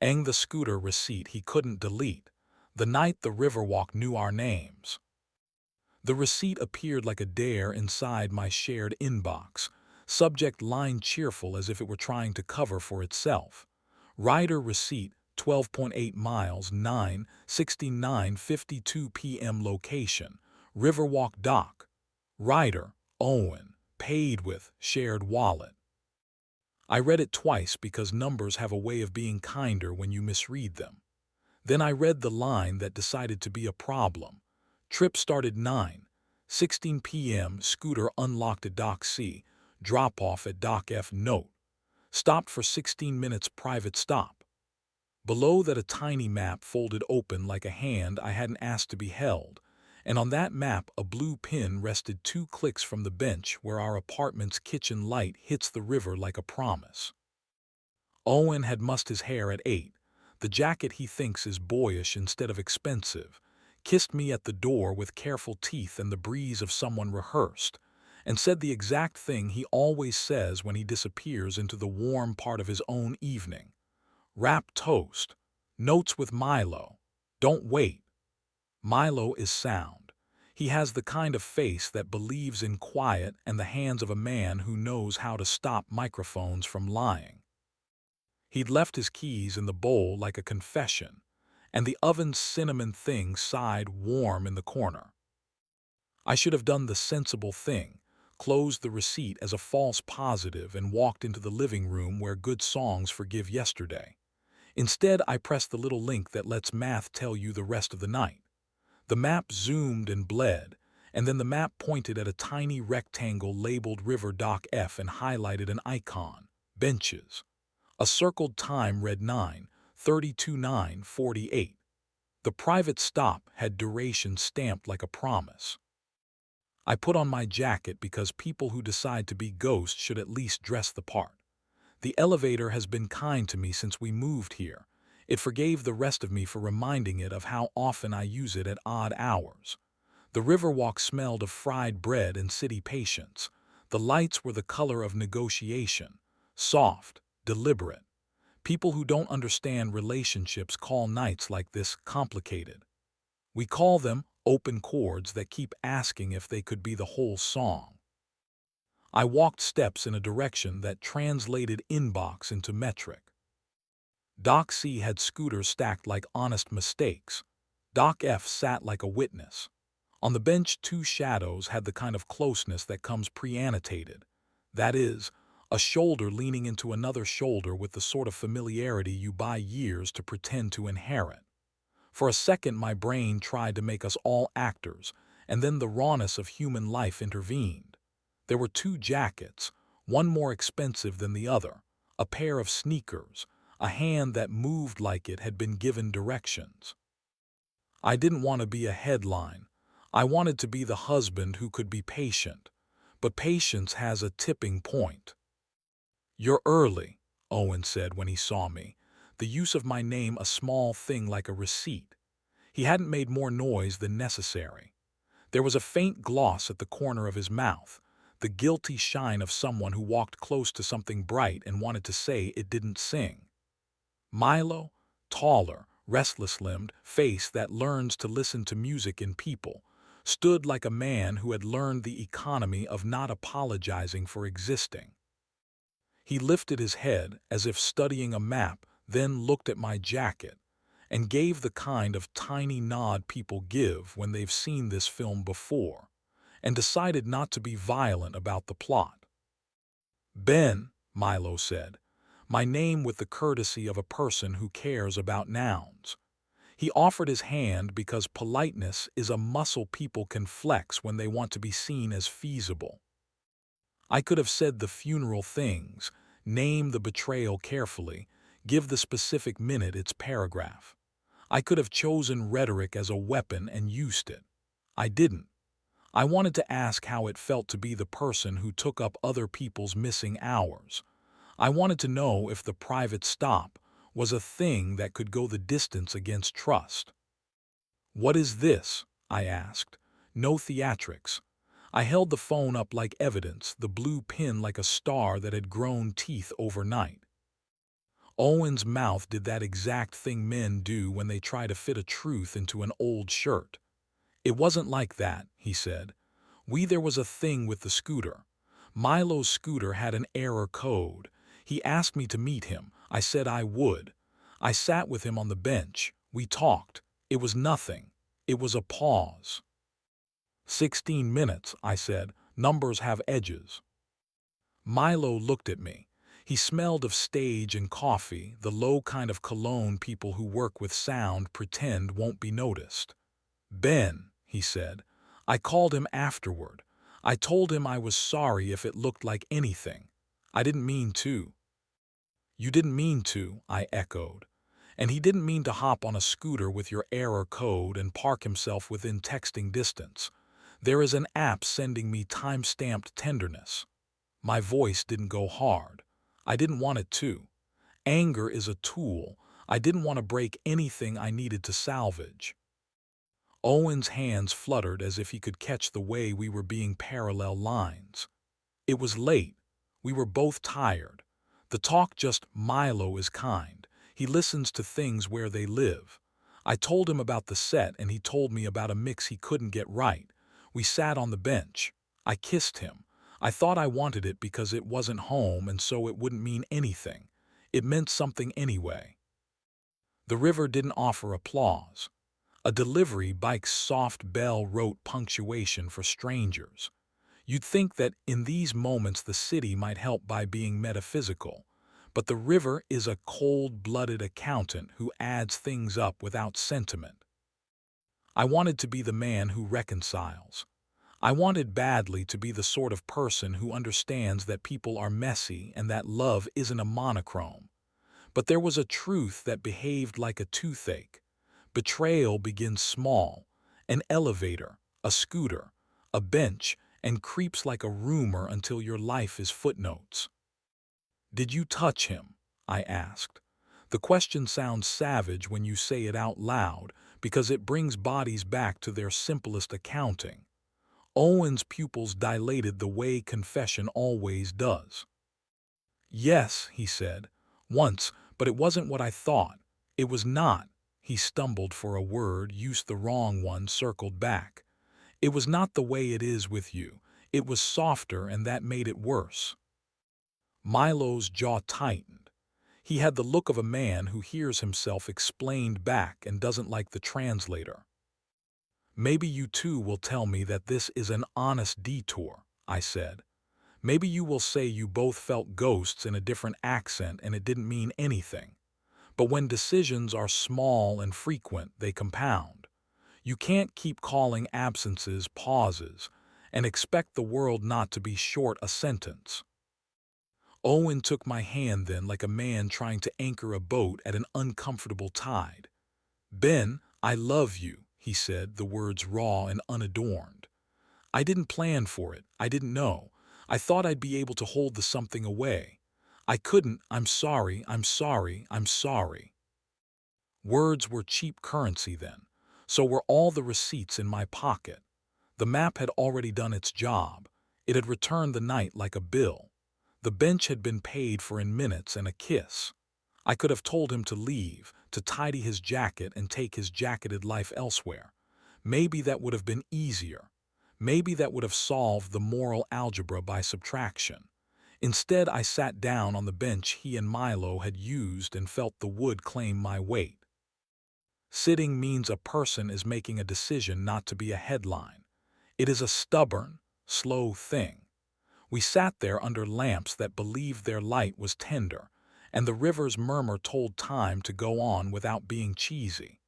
the scooter receipt he couldn't delete. The night the Riverwalk knew our names. The receipt appeared like a dare inside my shared inbox. Subject line cheerful as if it were trying to cover for itself. Rider receipt 12.8 miles 9:69:52 p.m. Location Riverwalk Dock. Rider Owen. Paid with shared wallet. I read it twice because numbers have a way of being kinder when you misread them. Then I read the line that decided to be a problem. Trip started 9:16 p.m. Scooter unlocked at Dock C. Drop off at Dock F. Note. Stopped for 16 minutes private stop. Below that a tiny map folded open like a hand I hadn't asked to be held, and on that map a blue pin rested 2 clicks from the bench where our apartment's kitchen light hits the river like a promise. Owen had mussed his hair at 8, the jacket he thinks is boyish instead of expensive, kissed me at the door with careful teeth and the breeze of someone rehearsed, and said the exact thing he always says when he disappears into the warm part of his own evening. Wrap toast. Notes with Milo. Don't wait. Milo is sound. He has the kind of face that believes in quiet and the hands of a man who knows how to stop microphones from lying. He'd left his keys in the bowl like a confession, and the oven's cinnamon thing sighed warm in the corner. I should have done the sensible thing, closed the receipt as a false positive and walked into the living room where good songs forgive yesterday. Instead, I pressed the little link that lets math tell you the rest of the night. The map zoomed and bled, and then the map pointed at a tiny rectangle labeled River Dock F and highlighted an icon, benches. A circled time read 9:32:9:48. The private stop had duration stamped like a promise. I put on my jacket because people who decide to be ghosts should at least dress the part. The elevator has been kind to me since we moved here. It forgave the rest of me for reminding it of how often I use it at odd hours. The Riverwalk smelled of fried bread and city patience. The lights were the color of negotiation, soft, deliberate. People who don't understand relationships call nights like this complicated. We call them open chords that keep asking if they could be the whole song. I walked steps in a direction that translated inbox into metric. Dock C had scooters stacked like honest mistakes. Dock F sat like a witness. On the bench, 2 shadows had the kind of closeness that comes pre-annotated. That is, a shoulder leaning into another shoulder with the sort of familiarity you buy years to pretend to inherit. For a second, my brain tried to make us all actors, and then the rawness of human life intervened. There were 2 jackets, one more expensive than the other, a pair of sneakers, a hand that moved like it had been given directions. I didn't want to be a headline. I wanted to be the husband who could be patient. But patience has a tipping point. "You're early," Owen said when he saw me, the use of my name a small thing like a receipt. He hadn't made more noise than necessary. There was a faint gloss at the corner of his mouth, the guilty shine of someone who walked close to something bright and wanted to say it didn't sing. Milo, taller, restless-limbed, face that learns to listen to music in people, stood like a man who had learned the economy of not apologizing for existing. He lifted his head as if studying a map, then looked at my jacket, and gave the kind of tiny nod people give when they've seen this film before, and decided not to be violent about the plot. "Ben," Milo said, my name with the courtesy of a person who cares about nouns. He offered his hand because politeness is a muscle people can flex when they want to be seen as feasible. I could have said the funeral things, name the betrayal carefully, give the specific minute its paragraph. I could have chosen rhetoric as a weapon and used it. I didn't. I wanted to ask how it felt to be the person who took up other people's missing hours. I wanted to know if the private stop was a thing that could go the distance against trust. "What is this?" I asked. No theatrics. I held the phone up like evidence, the blue pin like a star that had grown teeth overnight. Owen's mouth did that exact thing men do when they try to fit a truth into an old shirt. "It wasn't like that," he said. There was a thing with the scooter. Milo's scooter had an error code. He asked me to meet him. I said I would. I sat with him on the bench. We talked. It was nothing. It was a pause. 16 minutes, I said. Numbers have edges. Milo looked at me. He smelled of stage and coffee, the low kind of cologne people who work with sound pretend won't be noticed. "Ben," he said. I called him afterward. I told him I was sorry if it looked like anything. I didn't mean to. "You didn't mean to," I echoed. "And he didn't mean to hop on a scooter with your error code and park himself within texting distance. There is an app sending me time-stamped tenderness." My voice didn't go hard. I didn't want it to. Anger is a tool. I didn't want to break anything I needed to salvage. Owen's hands fluttered as if he could catch the way we were being parallel lines. It was late. We were both tired. The talk just Milo is kind. He listens to things where they live. I told him about the set and he told me about a mix he couldn't get right. We sat on the bench. I kissed him. I thought I wanted it because it wasn't home and so it wouldn't mean anything. It meant something anyway. The river didn't offer applause. A delivery bike's soft bell wrote punctuation for strangers. You'd think that in these moments the city might help by being metaphysical, but the river is a cold-blooded accountant who adds things up without sentiment. I wanted to be the man who reconciles. I wanted badly to be the sort of person who understands that people are messy and that love isn't a monochrome. But there was a truth that behaved like a toothache. Betrayal begins small, an elevator, a scooter, a bench, and creeps like a rumor until your life is footnotes. "Did you touch him?" I asked. The question sounds savage when you say it out loud because it brings bodies back to their simplest accounting. Owen's pupils dilated the way confession always does. "Yes," he said, "once, but it wasn't what I thought. It was not." He stumbled for a word, used the wrong one, circled back. "It was not the way it is with you. It was softer and that made it worse." Milo's jaw tightened. He had the look of a man who hears himself explained back and doesn't like the translator. "Maybe you too will tell me that this is an honest detour," I said. "Maybe you will say you both felt ghosts in a different accent and it didn't mean anything. But when decisions are small and frequent, they compound. You can't keep calling absences pauses and expect the world not to be short a sentence." Owen took my hand then like a man trying to anchor a boat at an uncomfortable tide. "Ben, I love you," he said, the words raw and unadorned. "I didn't plan for it. I didn't know. I thought I'd be able to hold the something away. I couldn't. I'm sorry, I'm sorry, I'm sorry." Words were cheap currency then. So were all the receipts in my pocket. The map had already done its job. It had returned the night like a bill. The bench had been paid for in minutes and a kiss. I could have told him to leave, to tidy his jacket and take his jacketed life elsewhere. Maybe that would have been easier. Maybe that would have solved the moral algebra by subtraction. Instead, I sat down on the bench he and Milo had used and felt the wood claim my weight. Sitting means a person is making a decision not to be a headline. It is a stubborn, slow thing. We sat there under lamps that believed their light was tender, and the river's murmur told time to go on without being cheesy.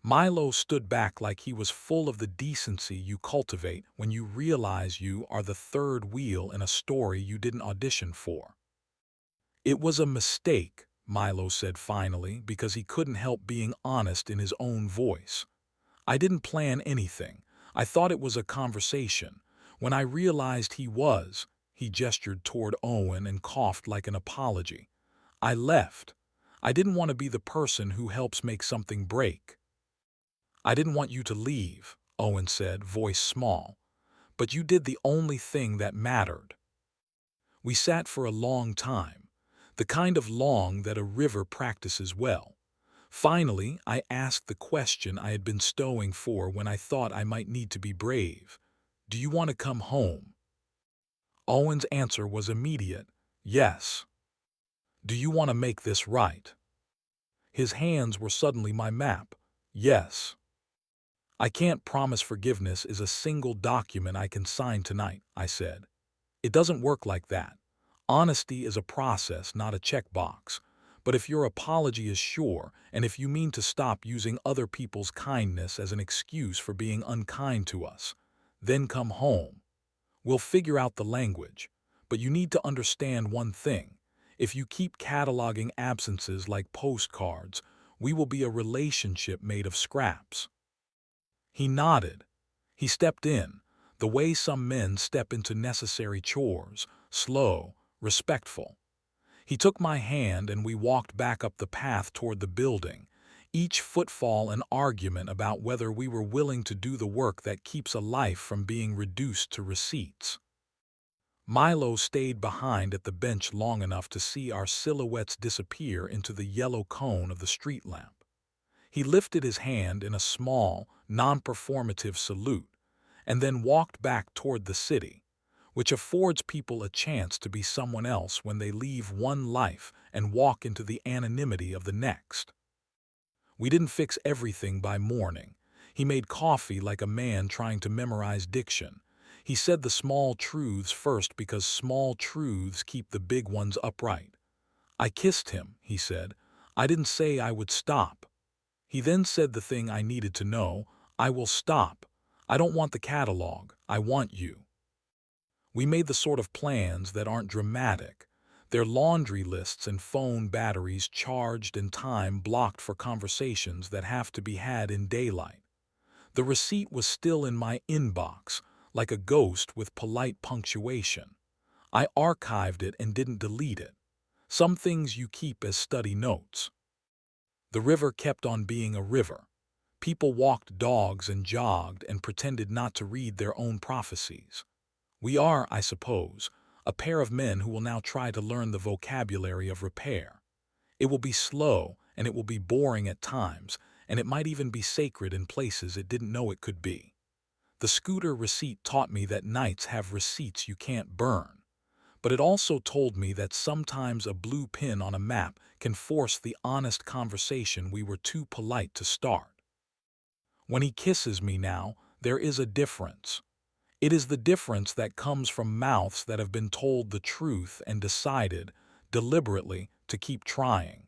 Milo stood back like he was full of the decency you cultivate when you realize you are the third wheel in a story you didn't audition for. "It was a mistake," Milo said finally, because he couldn't help being honest in his own voice. "I didn't plan anything. I thought it was a conversation. When I realized he gestured toward Owen and coughed like an apology. I left. I didn't want to be the person who helps make something break." "I didn't want you to leave," Owen said, voice small. "But you did the only thing that mattered." We sat for a long time. the kind of long that a river practices well. Finally, I asked the question I had been stowing for when I thought I might need to be brave. Do you want to come home? Owen's answer was immediate. Yes. Do you want to make this right? His hands were suddenly my map. Yes. I can't promise forgiveness is a single document I can sign tonight, I said. It doesn't work like that. Honesty is a process, not a checkbox. But if your apology is sure, and if you mean to stop using other people's kindness as an excuse for being unkind to us, then come home. We'll figure out the language. But you need to understand one thing. If you keep cataloging absences like postcards, we will be a relationship made of scraps. He nodded. He stepped in, the way some men step into necessary chores, slow, respectful. He took my hand and we walked back up the path toward the building, each footfall an argument about whether we were willing to do the work that keeps a life from being reduced to receipts. Milo stayed behind at the bench long enough to see our silhouettes disappear into the yellow cone of the street lamp. He lifted his hand in a small, non-performative salute, and then walked back toward the city, which affords people a chance to be someone else when they leave one life and walk into the anonymity of the next. We didn't fix everything by morning. He made coffee like a man trying to memorize diction. He said the small truths first because small truths keep the big ones upright. I kissed him, he said. I didn't say I would stop. He then said the thing I needed to know. I will stop. I don't want the catalog. I want you. We made the sort of plans that aren't dramatic. They're laundry lists and phone batteries charged and time blocked for conversations that have to be had in daylight. The receipt was still in my inbox, like a ghost with polite punctuation. I archived it and didn't delete it. Some things you keep as study notes. The river kept on being a river. People walked dogs and jogged and pretended not to read their own prophecies. We are, I suppose, a pair of men who will now try to learn the vocabulary of repair. It will be slow, and it will be boring at times, and it might even be sacred in places it didn't know it could be. The scooter receipt taught me that nights have receipts you can't burn. But it also told me that sometimes a blue pin on a map can force the honest conversation we were too polite to start. When he kisses me now, there is a difference. It is the difference that comes from mouths that have been told the truth and decided, deliberately, to keep trying.